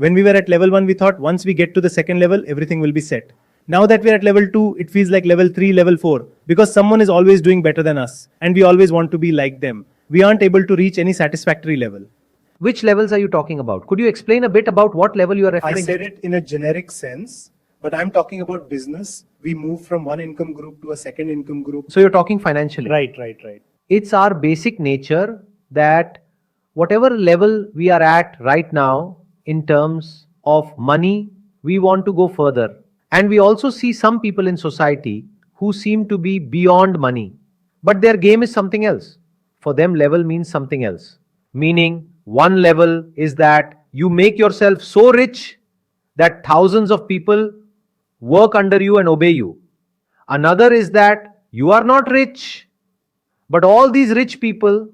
When we were at level 1, we thought once we get to the second level, everything will be set. Now that we're at level 2, it feels like level 3, level 4, because someone is always doing better than us, and we always want to be like them. We aren't able to reach any satisfactory level. Which levels are you talking about? Could you explain a bit about what level you are referring to? I said it in a generic sense, but I'm talking about business. We move from one income group to a second income group. So you're talking financially. Right. It's our basic nature that whatever level we are at right now in terms of money, we want to go further. And we also see some people in society who seem to be beyond money, but their game is something else. For them, level means something else. Meaning, one level is that you make yourself so rich that thousands of people work under you and obey you. Another is that you are not rich, but all these rich people,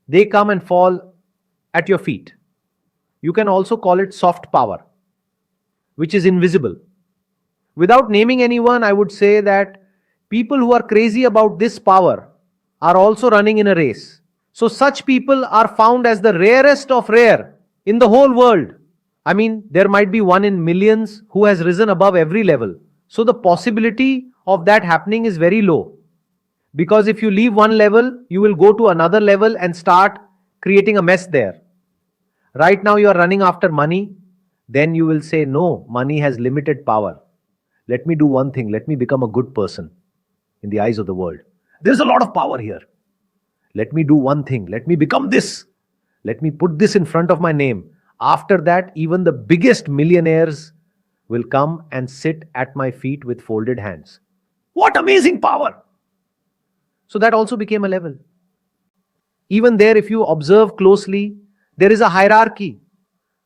they come and fall at your feet. You can also call it soft power, which is invisible. Without naming anyone, I would say that people who are crazy about this power are also running in a race. So such people are found as the rarest of rare in the whole world. I mean, there might be one in millions who has risen above every level. So the possibility of that happening is very low. Because if you leave one level, you will go to another level and start creating a mess there. Right now you are running after money, then you will say, no, money has limited power. Let me do one thing, let me become a good person in the eyes of the world. There's a lot of power here. Let me do one thing, let me become this. Let me put this in front of my name. After that, even the biggest millionaires will come and sit at my feet with folded hands. What amazing power! So that also became a level. Even there, if you observe closely, there is a hierarchy.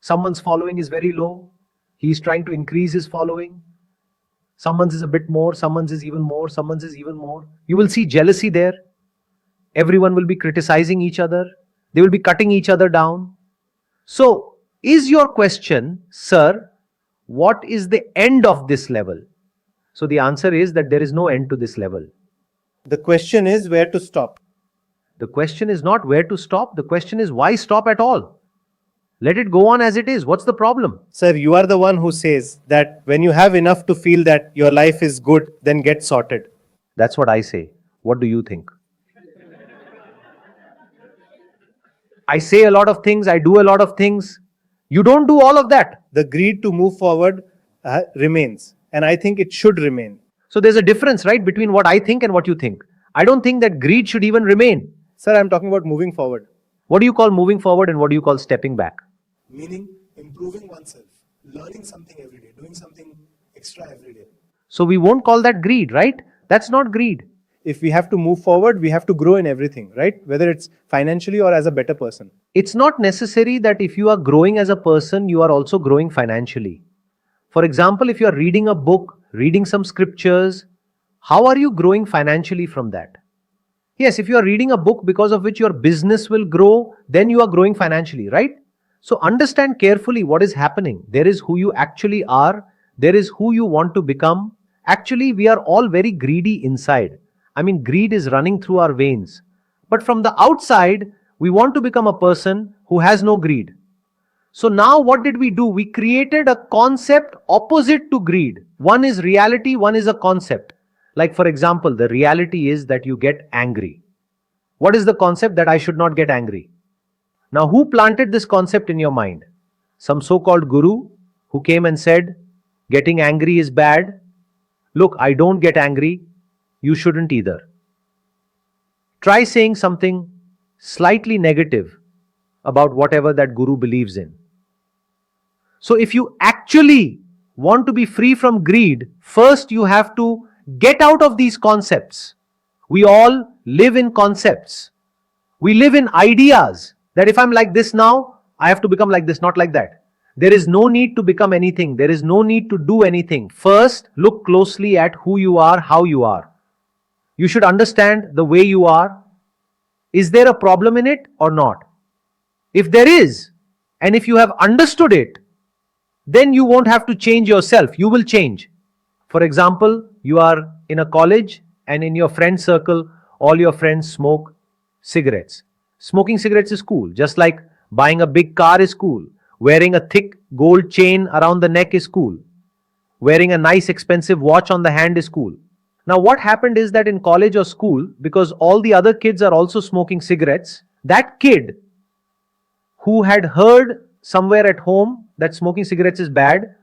Someone's following is very low. He's trying to increase his following. Someone's is a bit more, someone's is even more, someone's is even more. You will see jealousy there. Everyone will be criticizing each other. They will be cutting each other down. So, is your question, sir, what is the end of this level? So the answer is that there is no end to this level. The question is where to stop. The question is not where to stop. The question is why stop at all? Let it go on as it is. What's the problem? Sir, you are the one who says that when you have enough to feel that your life is good, then get sorted. That's what I say. What do you think? I say a lot of things. I do a lot of things. You don't do all of that. The greed to move forward remains. And I think it should remain. So there's a difference, right, between what I think and what you think. I don't think that greed should even remain. Sir, I'm talking about moving forward. What do you call moving forward and what do you call stepping back? Meaning improving oneself, learning something every day, doing something extra every day. So we won't call that greed, right? That's not greed. If we have to move forward, we have to grow in everything, right? Whether it's financially or as a better person. It's not necessary that if you are growing as a person, you are also growing financially. For example, if you are reading a book, reading some scriptures, how are you growing financially from that? Yes, if you are reading a book because of which your business will grow, then you are growing financially, right? So understand carefully what is happening. There is who you actually are. There is who you want to become. Actually, we are all very greedy inside. I mean, greed is running through our veins. But from the outside, we want to become a person who has no greed. So now what did we do? We created a concept opposite to greed. One is reality, one is a concept. Like for example, the reality is that you get angry. What is the concept? That I should not get angry. Now who planted this concept in your mind? Some so-called guru who came and said, getting angry is bad. Look, I don't get angry. You shouldn't either. Try saying something slightly negative about whatever that guru believes in. So if you actually want to be free from greed, first you have to get out of these concepts. We all live in concepts. We live in ideas that if I'm like this now, I have to become like this, not like that. There is no need to become anything. There is no need to do anything. First, look closely at who you are, how you are. You should understand the way you are. Is there a problem in it or not? If there is, and if you have understood it, then you won't have to change yourself. You will change. For example, you are in a college and in your friend circle, all your friends smoke cigarettes. Smoking cigarettes is cool. Just like buying a big car is cool. Wearing a thick gold chain around the neck is cool. Wearing a nice expensive watch on the hand is cool. Now, what happened is that in college or school, because all the other kids are also smoking cigarettes, that kid who had heard somewhere at home that smoking cigarettes is bad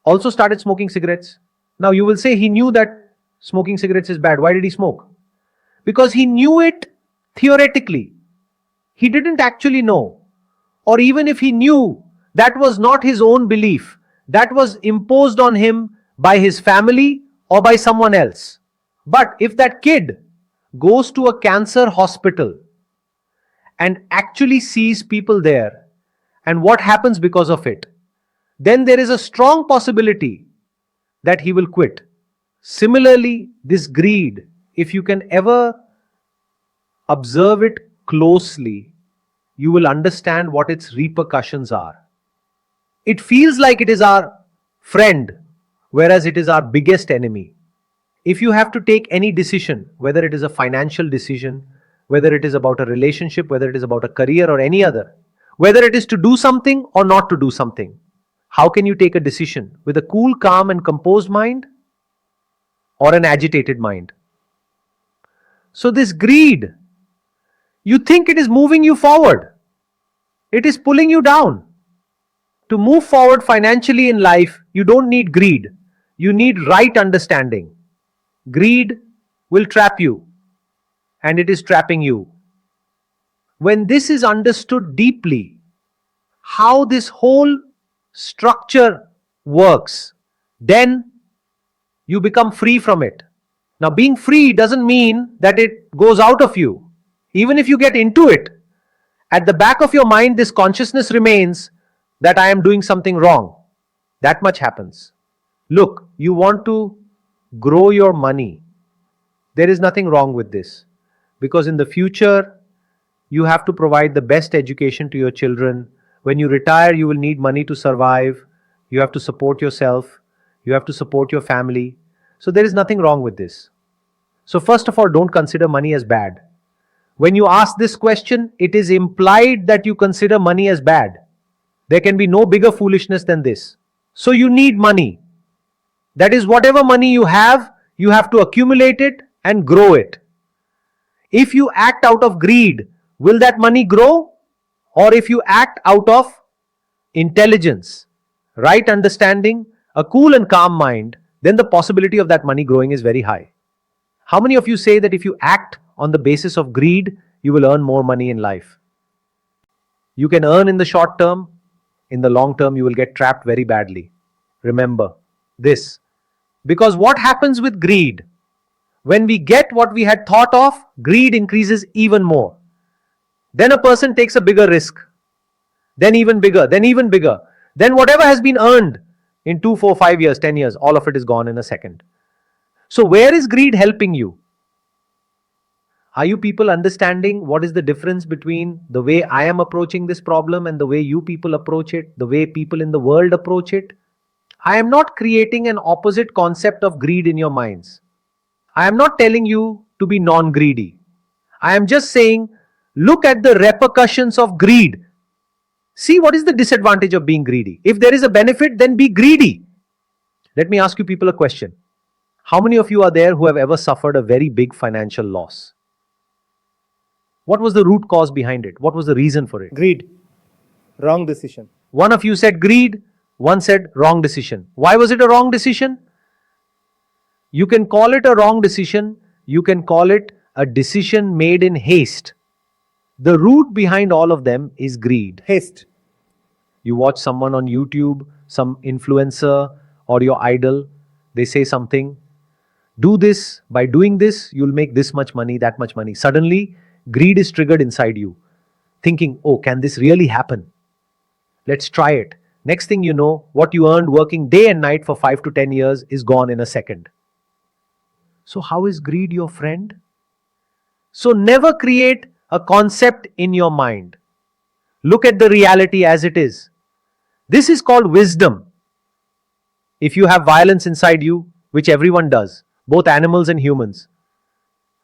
also started smoking cigarettes. Now, you will say he knew that smoking cigarettes is bad. Why did he smoke? Because he knew it theoretically. He didn't actually know. Or even if he knew, that was not his own belief. That was imposed on him by his family or by someone else. But if that kid goes to a cancer hospital and actually sees people there and what happens because of it, then there is a strong possibility that he will quit. Similarly, this greed, if you can ever observe it closely, you will understand what its repercussions are. It feels like it is our friend, whereas it is our biggest enemy. If you have to take any decision, whether it is a financial decision, whether it is about a relationship, whether it is about a career or any other, whether it is to do something or not to do something, how can you take a decision? With a cool, calm, and composed mind or an agitated mind? So, this greed, you think it is moving you forward, it is pulling you down. To move forward financially in life, you don't need greed, you need right understanding. Greed will trap you, and it is trapping you. When this is understood deeply, how this whole structure works, then you become free from it. Now, being free doesn't mean that it goes out of you. Even if you get into it, at the back of your mind, this consciousness remains that I am doing something wrong. That much happens. Look, you want to grow your money. There is nothing wrong with this. Because in the future, you have to provide the best education to your children. When you retire, you will need money to survive. You have to support yourself. You have to support your family. So there is nothing wrong with this. So first of all, don't consider money as bad. When you ask this question, it is implied that you consider money as bad. There can be no bigger foolishness than this. So you need money. That is, whatever money you have to accumulate it and grow it. If you act out of greed, will that money grow? Or if you act out of intelligence, right understanding, a cool and calm mind, then the possibility of that money growing is very high. How many of you say that if you act on the basis of greed, you will earn more money in life? You can earn in the short term. In the long term, you will get trapped very badly. Remember this. Because what happens with greed? When we get what we had thought of, greed increases even more. Then a person takes a bigger risk. Then even bigger, then even bigger. Then whatever has been earned in 2, 4, 5 years, 10 years, all of it is gone in a second. So where is greed helping you? Are you people understanding what is the difference between the way I am approaching this problem and the way you people approach it, the way people in the world approach it? I am not creating an opposite concept of greed in your minds. I am not telling you to be non-greedy. I am just saying, look at the repercussions of greed. See what is the disadvantage of being greedy. If there is a benefit, then be greedy. Let me ask you people a question. How many of you are there who have ever suffered a very big financial loss? What was the root cause behind it? What was the reason for it? Greed. Wrong decision. One of you said greed, one said wrong decision. Why was it a wrong decision? You can call it a wrong decision. You can call it a decision made in haste. The root behind all of them is greed. Haste. You watch someone on YouTube, some influencer or your idol, they say something. Do this, by doing this, you'll make this much money, that much money. Suddenly, greed is triggered inside you. Thinking, oh, can this really happen? Let's try it. Next thing you know, what you earned working day and night for 5 to 10 years is gone in a second. So how is greed your friend? So never create a concept in your mind. Look at the reality as it is. This is called wisdom. If you have violence inside you, which everyone does, both animals and humans.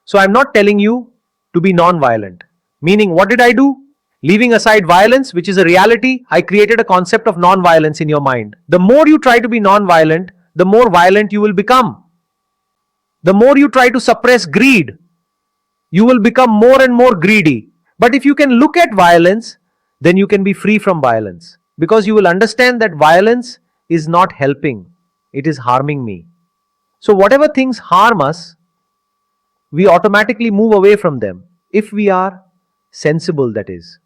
So I'm not telling you to be non-violent. Meaning, what did I do? Leaving aside violence, which is a reality, I created a concept of non-violence in your mind. The more you try to be non-violent, the more violent you will become. The more you try to suppress greed, you will become more and more greedy. But if you can look at violence, then you can be free from violence. Because you will understand that violence is not helping, it is harming me. So, whatever things harm us, we automatically move away from them if we are sensible, that is.